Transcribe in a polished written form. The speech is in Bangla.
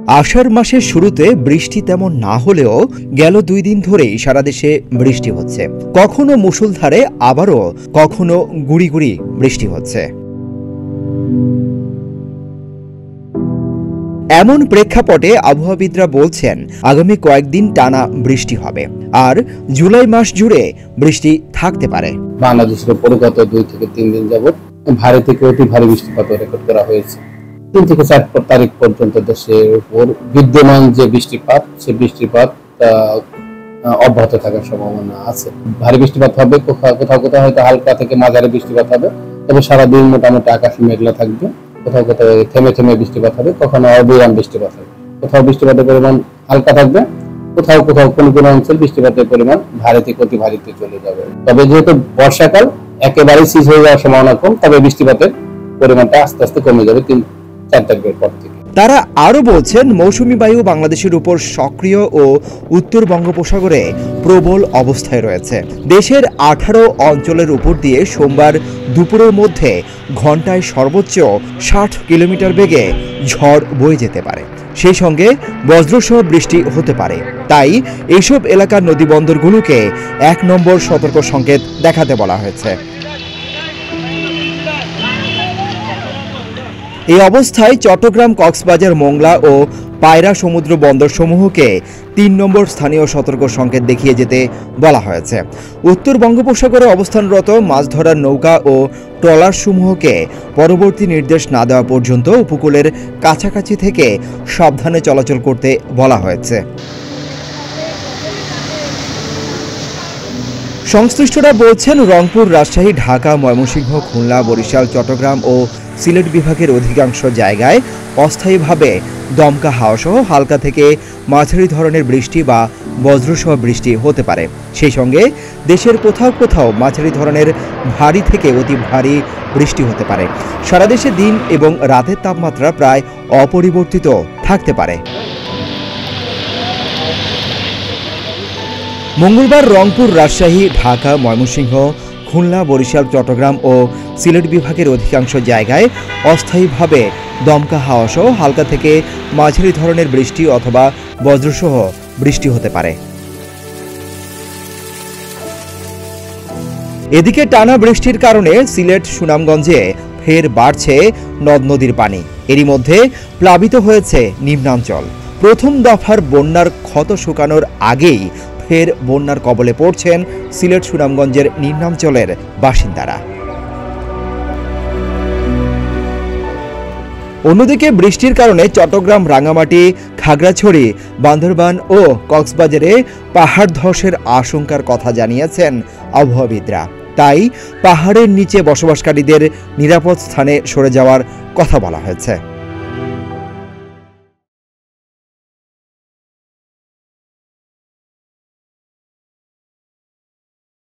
আষাঢ় মাসের শুরুতে বৃষ্টি তেমন না হলেও গেল 2 দিন ধরেই সারা দেশে বৃষ্টি হচ্ছে। কখনো মুষলধারে, আবারও কখনো গুড়ি গুড়ি বৃষ্টি হচ্ছে। এমন প্রেক্ষাপটে আবহাওয়াবিদরা বলছেন আগামী কয়েকদিন টানা বৃষ্টি হবে, আর জুলাই মাস জুড়ে বৃষ্টি থাকতে পারে। বাংলাদেশের উপর গত 2 থেকে 3 দিন যাবত ভারী থেকে অতি ভারী বৃষ্টিপাত রেকর্ড করা হয়েছে। 3 থেকে 4 তারিখ পর্যন্ত দেশের উপর বিদ্যমান যে বৃষ্টিপাত, সেই বৃষ্টিপাত অব্যাহত থাকার সম্ভাবনা আছে। ভারী বৃষ্টিপাত হবে, কোথাও কোথাও হয়তো হালকা থেকে মাঝারি বৃষ্টিপাত হবে, তবে সারাদিন মোটামুটি আকাশ মেঘলা থাকবে। কোথাও কোথাও থেমে থেমে বৃষ্টিপাত হবে, কখনো অবিরাম বৃষ্টিপাত হবে। কোথাও বৃষ্টিপাতের পরিমাণ হালকা থাকবে, কোথাও কোথাও কোনো অঞ্চল বৃষ্টিপাতের পরিমাণ ভারী থেকে অতি ভারীতে চলে যাবে। তবে যেহেতু বর্ষাকাল একেবারে শেষ হয়ে যাওয়ার সম্ভাবনা কম, তবে বৃষ্টিপাতের পরিমাণটা আস্তে আস্তে কমে যাবে 3-4 তারিখের পর থেকে। তারা আরও বলছেন মৌসুমী বায়ু বাংলাদেশের উপর সক্রিয় ও উত্তর বঙ্গোপসাগরে প্রবল অবস্থায় রয়েছে। দেশের 18 অঞ্চলের উপর দিয়ে সোমবার দুপুরের মধ্যে ঘন্টায় সর্বোচ্চ 60 কিলোমিটার বেগে ঝড় বয়ে যেতে পারে। সেই সঙ্গে বজ্রসহ বৃষ্টি হতে পারে। তাই এইসব এলাকার নদীবন্দরগুলোকে 1 নম্বর সতর্ক সংকেত দেখাতে বলা হয়েছে। এই অবস্থায় চট্টগ্রাম, কক্সবাজার, মোংলা ও পায়রা সমুদ্র বন্দরসমূহকে 3 নম্বর স্থানীয় সতর্ক সংকেত দেখিয়ে যেতে বলা হয়েছে। উত্তর বঙ্গোপসাগরে অবস্থানরত মাছ ধরার নৌকা ও ট্রলারসমূহকে পরবর্তী নির্দেশ না দেওয়া পর্যন্ত উপকূলের কাছাকাছি থেকে সাবধানে চলাচল করতে বলা হয়েছে। সংশ্লিষ্টরা বলছেন রংপুর, রাজশাহী, ঢাকা, ময়মনসিংহ, খুলনা, বরিশাল, চট্টগ্রাম ও সিলেট বিভাগের অধিকাংশ জায়গায় অস্থায়ীভাবে দমকা হাওয়াসহ হালকা থেকে মাঝারি ধরনের বৃষ্টি বা বজ্রসহ বৃষ্টি হতে পারে। সেই সঙ্গে দেশের কোথাও কোথাও মাঝারি ধরনের ভারী থেকে অতি ভারী বৃষ্টি হতে পারে। সারা দেশে দিন এবং রাতের তাপমাত্রা প্রায় অপরিবর্তিত থাকতে পারে। মঙ্গলবার রংপুর, রাজশাহী, ঢাকা, ময়মনসিংহ, খুলনা, বরিশাল, চট্টগ্রাম ও সিলেট বিভাগের অধিকাংশ জায়গায় অস্থায়ীভাবে দমকা হাওয়াসহ হালকা থেকে মাঝারি ধরনের বৃষ্টি অথবা বজ্রসহ বৃষ্টি হতে পারে। এদিকে টানা বৃষ্টির কারণে সিলেট, সুনামগঞ্জে ফের বাড়ছে নদ নদীর পানি। এরই মধ্যে প্লাবিত হয়েছে নিম্নাঞ্চল। প্রথম দফার বন্যার ক্ষত শুকানোর আগেই ফের বন্যার কবলে পড়ছেন সিলেট, সুনামগঞ্জের নিম্নাঞ্চলের বাসিন্দারা। অন্যদিকে বৃষ্টির কারণে চট্টগ্রাম, রাঙামাটি, খাগড়াছড়ি, বান্দরবান ও কক্সবাজারে পাহাড় ধসের আশঙ্কার কথা জানিয়েছেন আবহাওয়াবিদরা। তাই পাহাড়ের নিচে বসবাসকারীদের নিরাপদ স্থানে সরে যাওয়ার কথা বলা হয়েছে।